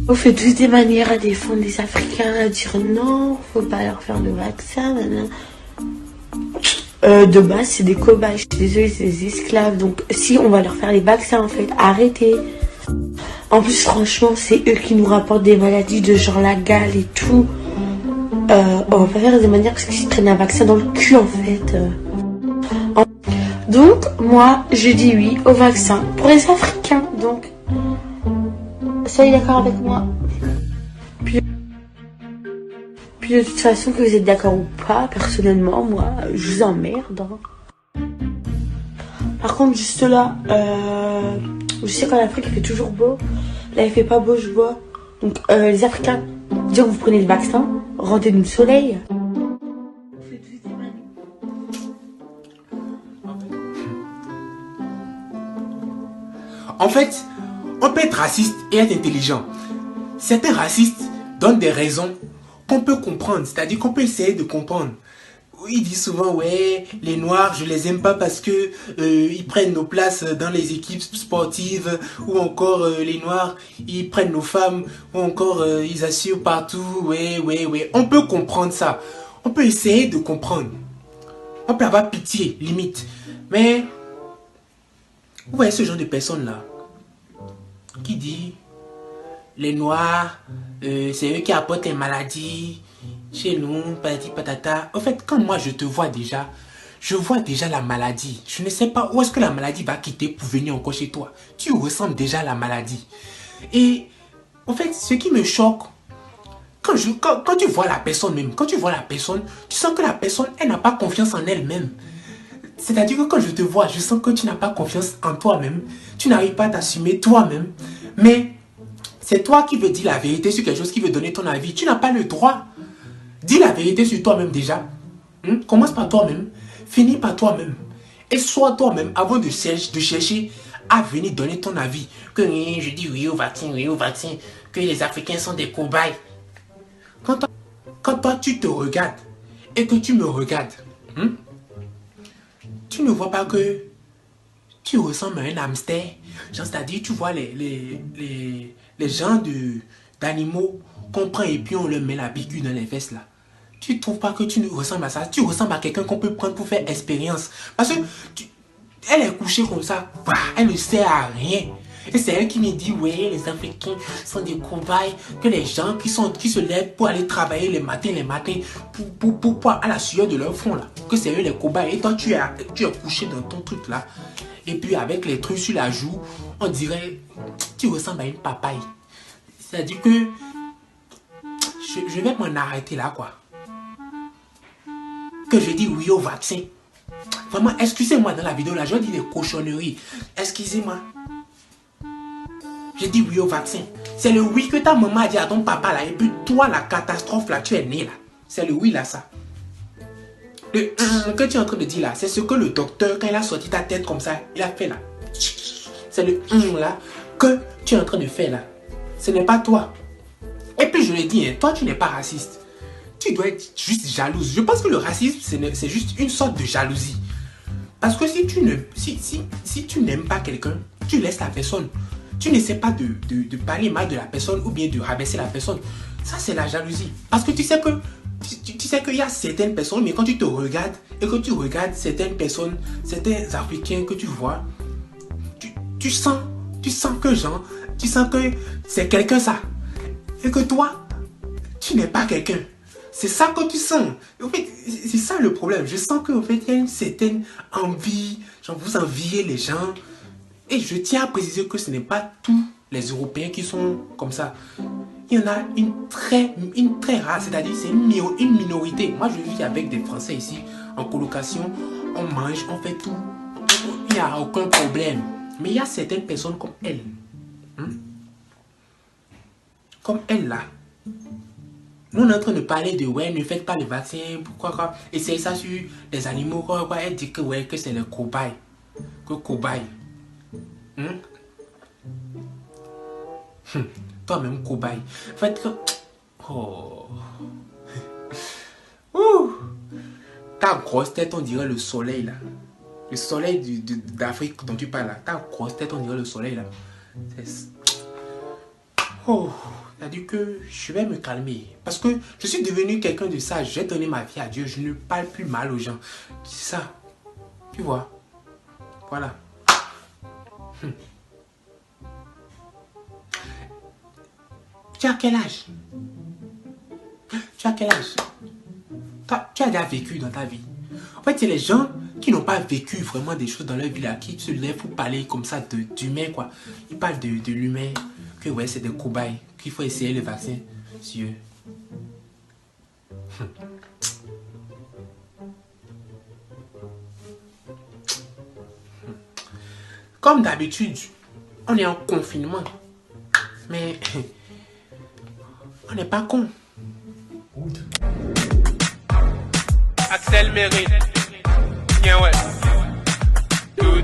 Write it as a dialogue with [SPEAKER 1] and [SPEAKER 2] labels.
[SPEAKER 1] On fait tous des manières à défendre les Africains, à dire non, faut pas leur faire de vaccin, maintenant. De base, c'est des cobayes, je suis désolée, c'est des esclaves. Donc, si on va leur faire les vaccins, en fait, arrêtez. En plus, franchement, c'est eux qui nous rapportent des maladies de genre la gale et tout. On va pas faire des manières parce qu'ils prennent un vaccin dans le cul, en fait. Donc, moi, je dis oui au vaccin pour les Africains. Donc, soyez d'accord avec moi. Puis de toute façon, que vous êtes d'accord ou pas, personnellement, moi, je vous emmerde. Hein. Par contre, juste là, je sais qu'en Afrique, il fait toujours beau. Là, il fait pas beau, je vois. Donc, les Africains, disons que vous prenez le vaccin, rendez-nous le soleil.
[SPEAKER 2] En fait, on peut être raciste et être intelligent. Certains racistes donnent des raisons qu'on peut comprendre, c'est-à-dire qu'on peut essayer de comprendre. Ils disent souvent, ouais, les Noirs, je les aime pas parce que ils prennent nos places dans les équipes sportives, ou encore les Noirs, ils prennent nos femmes, ou encore ils assurent partout, ouais. On peut comprendre ça. On peut essayer de comprendre. On peut avoir pitié, limite. Mais, vous voyez ce genre de personnes-là qui dit, les Noirs, c'est eux qui apportent les maladies chez nous, patati patata. En fait, quand moi je te vois déjà, je vois déjà la maladie. Je ne sais pas où est-ce que la maladie va quitter pour venir encore chez toi. Tu ressens déjà la maladie. Et en fait, ce qui me choque, quand tu vois la personne même, quand tu vois la personne, tu sens que la personne, elle n'a pas confiance en elle-même. C'est-à-dire que quand je te vois, je sens que tu n'as pas confiance en toi-même. Tu n'arrives pas à t'assumer toi-même. Mais c'est toi qui veux dire la vérité sur quelque chose, qui veut donner ton avis. Tu n'as pas le droit. Dis la vérité sur toi-même déjà. Commence par toi-même. Finis par toi-même. Et sois toi-même avant de chercher à venir donner ton avis. Que je dis oui au vaccin, que les Africains sont des cobayes. Quand toi tu te regardes et que tu me regardes, tu ne vois pas que tu ressembles à un hamster. C'est-à-dire, tu vois les gens d'animaux qu'on prend et puis on leur met la piqûre dans les fesses là. Tu ne trouves pas que tu ressembles à ça? Tu ressembles à quelqu'un qu'on peut prendre pour faire expérience. Parce que elle est couchée comme ça, bah, elle ne sert à rien. Et c'est elle qui me dit, ouais, les Africains sont des cobayes, que les gens qui se lèvent pour aller travailler les matins, pour à la sueur de leur front là, que c'est eux les cobayes. Et toi, tu es couché dans ton truc là. Et puis avec les trucs sur la joue, on dirait, tu ressembles à une papaye. C'est-à-dire que, je vais m'en arrêter là quoi. Que je dis oui au vaccin. Vraiment, excusez-moi dans la vidéo là, je dis des cochonneries. Excusez-moi. Je dis oui au vaccin. C'est le oui que ta maman a dit à ton papa là. Et puis toi, la catastrophe là, tu es né là. C'est le oui là, ça. Le que tu es en train de dire là, c'est ce que le docteur, quand il a sorti ta tête comme ça, il a fait là. C'est le là que tu es en train de faire là. Ce n'est pas toi. Et puis je le dis, hein, toi tu n'es pas raciste. Tu dois être juste jalouse. Je pense que le racisme, c'est juste une sorte de jalousie. Parce que si tu n'aimes pas quelqu'un, tu laisses la personne. Tu n'essaies pas de parler mal de la personne ou bien de rabaisser la personne. Ça, c'est la jalousie. Parce que tu sais qu'il y a certaines personnes, mais quand tu te regardes et que tu regardes certaines personnes, certains Africains que tu vois, tu sens que c'est quelqu'un ça. Et que toi, tu n'es pas quelqu'un. C'est ça que tu sens. En fait, c'est ça le problème. Je sens qu'en fait, il y a une certaine envie. Genre, vous enviez les gens. Et je tiens à préciser que ce n'est pas tous les Européens qui sont comme ça. Il y en a une très rare, c'est-à-dire c'est une minorité. Moi, je vis avec des Français ici, en colocation. On mange, on fait tout. Il n'y a aucun problème. Mais il y a certaines personnes comme elle. Comme elle, là. Nous, on est en train de parler de, ouais, ne faites pas le vaccin, pourquoi, quoi. Essayez ça sur les animaux, quoi. Elle dit que, ouais, que c'est le cobaye. Que cobaye. Toi-même, cobaye. En fait, que... Oh. Ta grosse tête, on dirait le soleil, là. Le soleil d'Afrique dont tu parles, là. Ta grosse tête, on dirait le soleil, là. Oh. C'est-à-dire que je vais me calmer. Parce que je suis devenu quelqu'un de sage. J'ai donné ma vie à Dieu. Je ne parle plus mal aux gens. C'est ça. Tu vois. Voilà. Tu as quel âge? Tu as quel âge? Tu as déjà vécu dans ta vie. En fait, c'est les gens qui n'ont pas vécu vraiment des choses dans leur vie là, qui se lèvent pour parler comme ça d'humain, quoi. Ils parlent de l'humain, que ouais, c'est des cobayes, qu'il faut essayer le vaccin sur eux. Comme d'habitude, on est en confinement. Mais on n'est pas con. Axel mérite. Bien ouais. Tout,